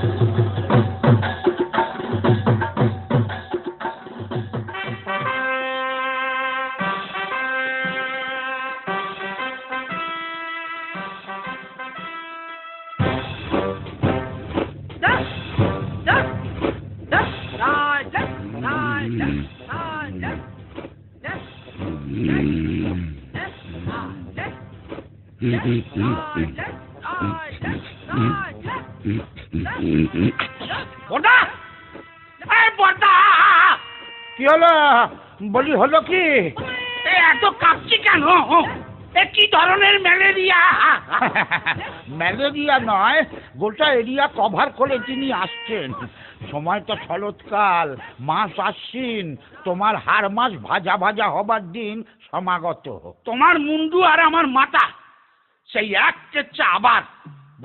কি হলো বলি, হলো কি? এত কাঁপছি কেন? কি ধরনের ম্যালেরিয়া? ম্যালেরিয়া নয়, গোটা এরিয়া কভার করে তিনি আসছেন। সময় তো শরৎকাল, মাস আশ্বিন, তোমার হাড় মাস ভাজা ভাজা হবার দিন সমাগত। তোমার মুন্ডু আর আমার মাথা সেই এক চেচ্ছা আবার।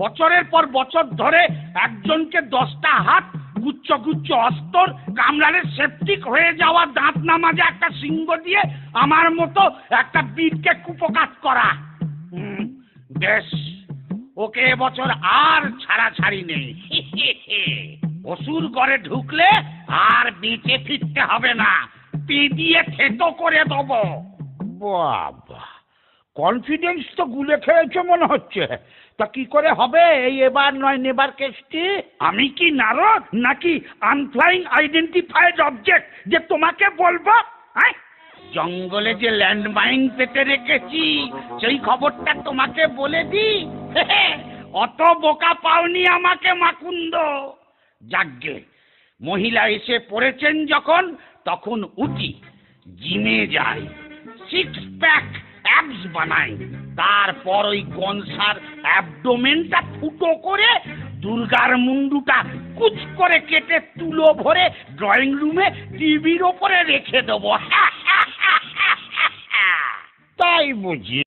বছরের পর বছর ধরে একজনকে 10টা হাত, গুচ্ছ গুচ্ছ অস্তর, কামড়ালে সেপটিক হয়ে যাওয়া দাঁত না মাজা একটা সিংহ দিয়ে আমার মতো একটা বীরকে কুপকাত করা। বেশ, ওকে এবছর আর ছাড়াছাড়ি নেই। অসুর ঘরে ঢুকলে আর বেঁচে ফিরতে হবে না, পি দিয়ে থেতো করে দেবো। বাবা, কনফিডেন্স তো গুলে খেয়েছে মনে হচ্ছে। তা কি করে হবে এই এবার নয় নেবার কেসটি? আমি কি নারদ নাকি আনফ্লাইং আইডেন্টিফাইড অবজেক্ট যে তোমাকে বলবো? জঙ্গলে যে ল্যান্ডমাইন পেতে রেখেছি সেই খবরটা তোমাকে বলে দি। অত বোকা পাওনি আমাকে মাকুন্দ। যাগ্গে, মহিলা এসে পড়েছেন যখন, তখন উঠি, জিমে যাই, 6 প্যাক অ্যাবস বানাই, তারপর ওই গনসার অ্যাবডোমেনটা ফুটো করে দুর্গার মুন্ডুটা কুচ করে কেটে তুলো ভরে ড্রয়িং রুমে টিভির ওপরে রেখে দেবো। তাই বুঝি?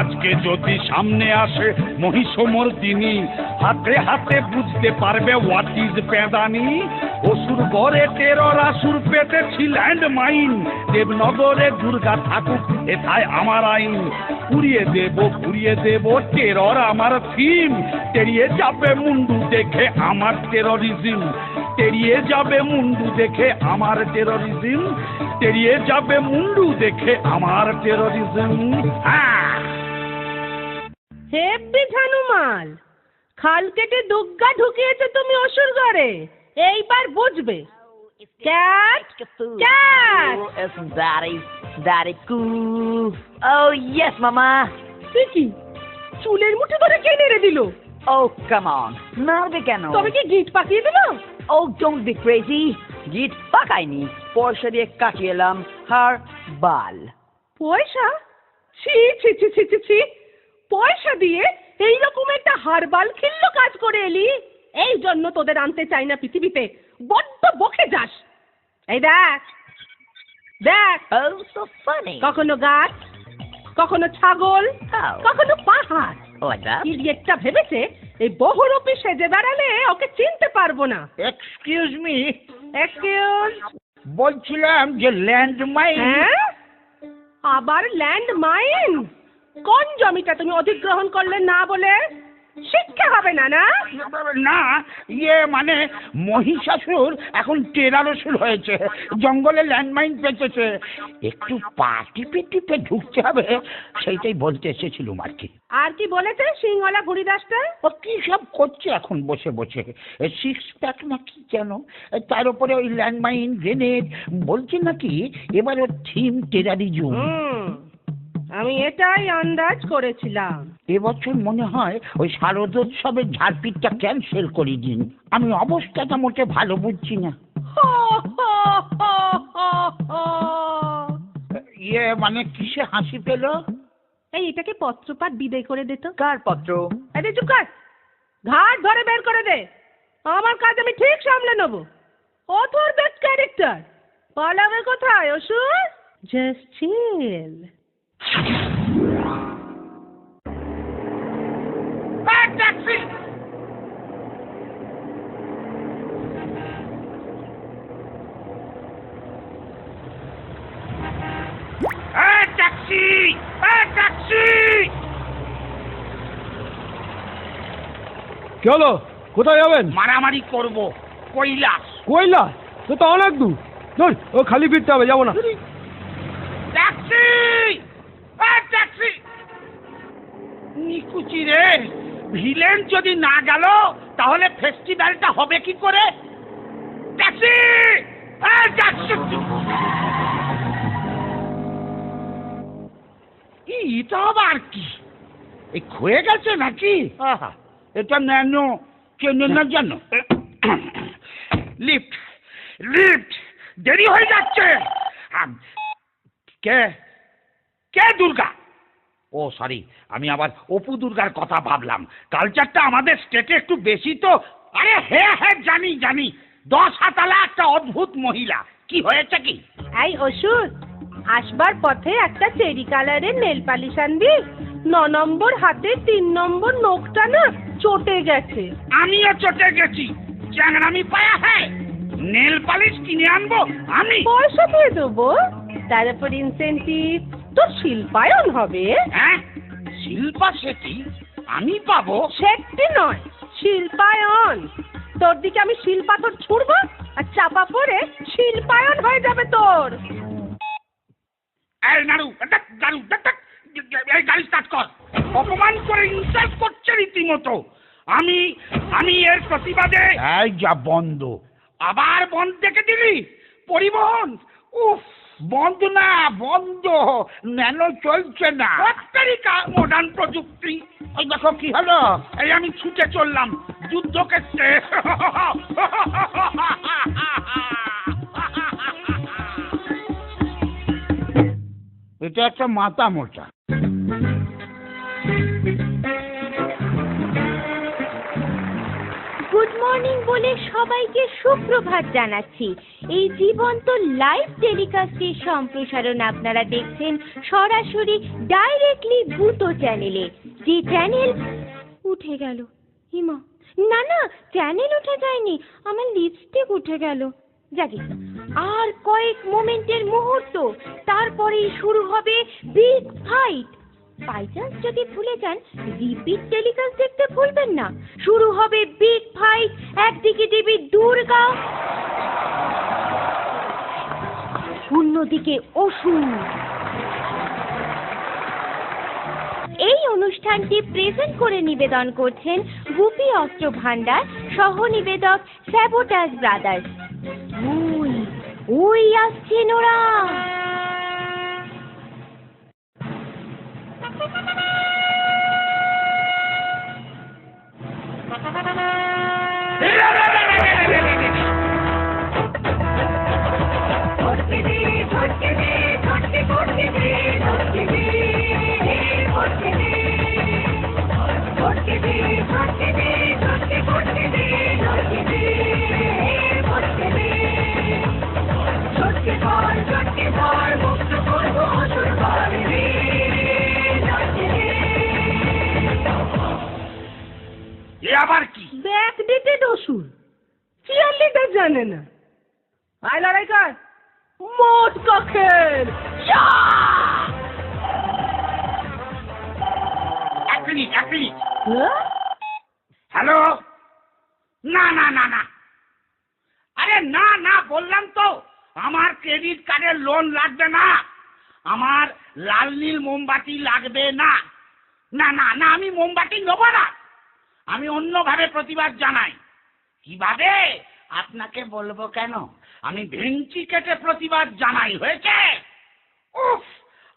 আজকে যদি সামনে আসে মহিষমর্দিনী, হাতে হাতে বুঝতে পারবে হোয়াট ইজ পেদানি। অসুর গড়ে টেরর, আসুর পেতেছি ল্যান্ড মাইন, দেবনগরে দুর্গা থাকুক এথায় আমার আইন। পুড়িয়ে দেব টেরর আমার থিম, তেড়িয়ে যাবে মুন্ডু দেখে আমার টেররিজম, তেড়িয়ে যাবে মুন্ডু দেখে আমার টেররিজম, তেড়িয়ে যাবে মুন্ডু দেখে আমার টেররিজম। হেব্বি ঝানুমাল, খাল কেটে দুগ্গা ঢুকিয়েছে তুমি অসুর ঘরে, এইবার বুঝবে। Cat cat, Daddy cool. Oh yes, Mama. কি চুলের মুঠি ধরে কে নেড়ে দিল? Oh come on, মারবে কেন? তবে কি গিট পাকিয়ে দিল? Oh don't be crazy. গিট পাকাইনি, পয়সা দিয়ে কাটিয়ে এলাম হার বাল। পয়সা? ছি ছি ছি ছি ছি ছি, পয়সা দিয়ে এইরকম একটা হারবাল খিল্ল কাজ করে এলি। এই জন্য তোদের আনতে চাই না পৃথিবীতে, বড্ড বকে যাস। এই দেখ দেখ, Oh so funny. কখনো গাছ, কখনো ছাগল, How? কখনো পাহাড়। Like that? ইডিয়েটটা ভেবেছে এই বহুরূপী সেজে দাঁড়ালে ওকে চিনতে পারবো না। Excuse me, excuse? বলছিলাম যে ল্যান্ডমাইন। হ্যাঁ, আবার ল্যান্ড মাইন? কোন জমিটা তুমি অধিগ্রহণ করলে না বলে? শিক্ষা হবে না না? না, ইয়ে মানে মহিষাসুর এখন টেরারসুর হয়েছে, জঙ্গলে ল্যান্ডমাইন পেতেছে, একটু পা টিপে টিপে ঢুকতে হবে, সেইটাই বলতে এসেছিলুম আর কি। আর কি বলেছে সিংহলা বুড়িদাসটা? ও কি সব করছে এখন বসে বসে, 6 প্যাক না কি যেন, তার উপরে ওই ল্যান্ডমাইন গ্রেনেড, বলছে নাকি এবার ওর থিম টেরারিজম। আমি এটাই আন্দাজ করেছিলাম। এবছর মনে হয় ওই শারদোৎসবের ঝাড়পিটটা ক্যান্সেল করে দিন, আমি অবস্থাটা মোটে ভালো বুঝছি না। ইয়ে মানে কিসে হাসি পেল? এই এটাকে পত্রপাঠ বিদায় করে দে তো। কার পত্র? আরে চুপ কর, ঘাট ধরে বের করে দে, আমার কাজ আমি ঠিক সামলে নেবো। অথর দ্যাট ক্যারেক্টার পালাবে কোথায় অসুর? Just chill. Taxi! Taxi! Taxi! কি হলো? কোথায় যাবেন? মারামারি করব কৈলাস। কৈলাস? তো তো অনেক দূর। ধর, ও খালি ফিরতে হবে, যাবো না। Taxi, taxi. নিকুচি রে, ভিলেন যদি না গেল তাহলে ফেস্টিভ্যালটা হবে কি করে? Taxi, taxi. এটা আবার কি? এই ক্ষয়ে গেছে নাকি? আহা, এটা ন্যানো চেনে না জানো? লিফট, লিফট, দেরি হয়ে যাচ্ছে। কে কে দুর্গা? ও সরি, আমি আবার অপু দুর্গার কথা ভাবলাম। কালচারটা আমাদের স্টেটে একটু বেশি তো। আরে হ্যাঁ হ্যাঁ, জানি জানি, 10 হাতালা একটা অদ্ভুত মহিলা। কি হয়েছে কি? এই অসুর, আসবার পথে একটা চেরি কালারের নেল পালিশ আনবি। 9 নম্বর হাতে 3 নম্বর নখটা না চটে গেছে। আমিও চটে গেছি। চ্যাংড়ামি পায়া হ্যাঁ, নেল পালিশ কিনে আনবো আমি? পয়সা দিয়ে দেবো, তার উপর ইনসেন্টিভ তোর শিল্পায়ন হবে। হ্যাঁ, শিল্পা শেঠি আমি পাবো? সেটি নয়, শিল্পায়ন। তোর দিকে আমি শিলপাথর ছুড়বো আর চাপা পড়ে শিল্পায়ন হয়ে যাবে তোর। এই নাড়ু, গাড়ু, এই গাড়ি স্টার্ট কর। অপমান করে ইনসাল্ট করছে রীতিমতো। আমি এর প্রতিবাদে। এই যা বন্ধ। আবার বন্ধ দেখে দিলি? পরিবহন উফ, বন্ধ না, বন্ধ। ন্যানো চলছে না। মডার্ন প্রযুক্তি। ওই দেখো কি হলো। এই আমি ছুটে চললাম যুদ্ধক্ষেত্রে। এটা একটা মাথা মোটা। গুড মর্নিং বলে সবাইকে সুপ্রভাত জানাচ্ছি। এই জীবন্ত লাইভ টেলিকাস্টের সম্প্রসারণ আপনারা দেখছেন সরাসরি ডাইরেক্টলি ভূতো চ্যানেলে। যে চ্যানেল উঠে গেল। হিমা, না না, চ্যানেল উঠে যায়নি, আমার লিপস্টিক উঠে গেল। যাকে আর কয়েক মোমেন্টের মুহূর্ত, তারপরেই শুরু হবে বিগ ফাইট। বাই চান্স যদি ভুলে যান, রিপিট টেলিকাস্ট দেখতে ভুলবেন না। শুরু হবে বিগ ফাইট। একদিকে দেবী দুর্গা, অন্যদিকে অসুর। এই অনুষ্ঠানটি প্রেজেন্ট করে নিবেদন করছেন গুপি অস্ত্র ভান্ডার, সহ নিবেদক স্যাবোটাজ ব্রাদার্স। ওই ওই আসছেন ওরা। আবার কি? ব্যাকডেটেড অসুর, চিয়ারলিডার জানে না। আয় লড়াই কর, মোট কখের। এক মিনিট। হ্যালো, না না না না, আরে না না বললাম তো, আমার ক্রেডিট কার্ডের লোন লাগবে না, আমার লাল নীল মোমবাতি লাগবে না। না না না, আমি মোমবাতি নেব না, আমি অন্যভাবে প্রতিবাদ জানাই। কিভাবে আপনাকে বলবো কেন, আমি ভেঙচি কেটে প্রতিবাদ জানাই। হয়েছে? উফ,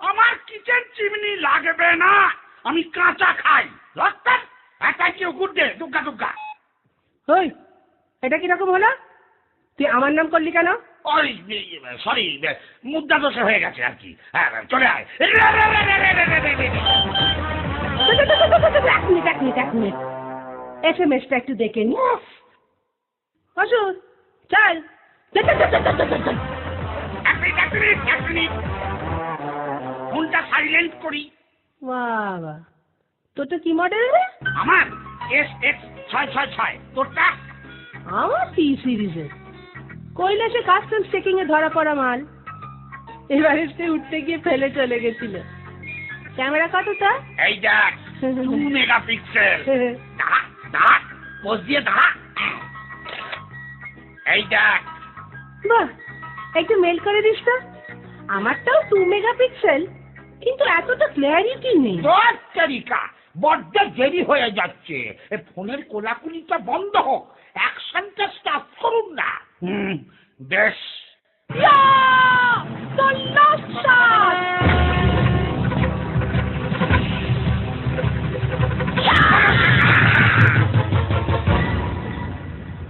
আমার কিচেন চিমনি লাগবে না, আমি কাঁচা খাই। লস্টার, thank you, good day, Durga Durga. ওই, এটা কিরকম হলো? তুই আমার নাম করলি কেন? ওই সরি, মুদ্রা দোষে হয়ে গেছে আর কি। হ্যাঁ, চলে আয়। এক মিনিট, SMS-টা একটু দেখে নি। অসুর, চল। এক মিনিট, ফোনটা সাইলেন্ট করি। বাবা, তোরটা কি মডেল রে? আমার SX666। তোরটা? আমার T সিরিজের। কৈলাসে কাস্টমস চেকিং এ ধরা পড়া মাল। এবারে সে উঠতে গিয়ে ফেলে চলে গেছিল। ক্যামেরা কতটা? এই দেখ, 2 মেগাপিক্সেল। দাঁড়া, পোজ দিয়ে দাঁড়া। এই দেখ। বাহ, একটু মেল করে দিস তো। আমারটাও 2 মেগাপিক্সেল, কিন্তু এতটা ক্লিয়ারিটি নেই। তোর তারিকা বড্ড দেরি হয়ে যাচ্ছে। এ ফোনের কোলাকুলিটা বন্ধ হোক, অ্যাকশনটা স্টার্ট করুন না। বেশ। The last shot!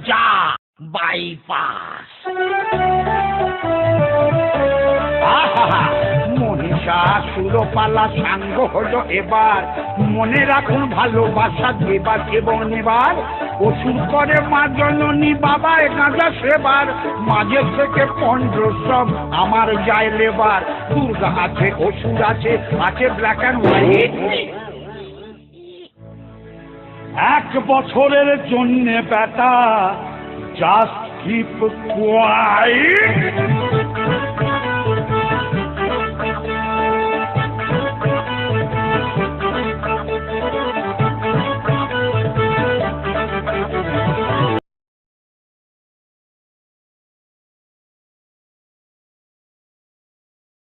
যা বাইপাস। মনীষা সুরপালা সাঙ্গ হলো এবার। মনে রাখুন ভালোবাসা দেবার এবং নেবার। অসুর করে মা জননী বাবায় গাঁজা সেবার। মাঝে থেকে 15 সব আমার যায় লেবার। দুর্গা আছে, অসুর আছে, আছে ব্ল্যাক অ্যান্ড হোয়াইট। 1 বছরের জন্যে বেটা জাস্ট কিপ কোয়াইট।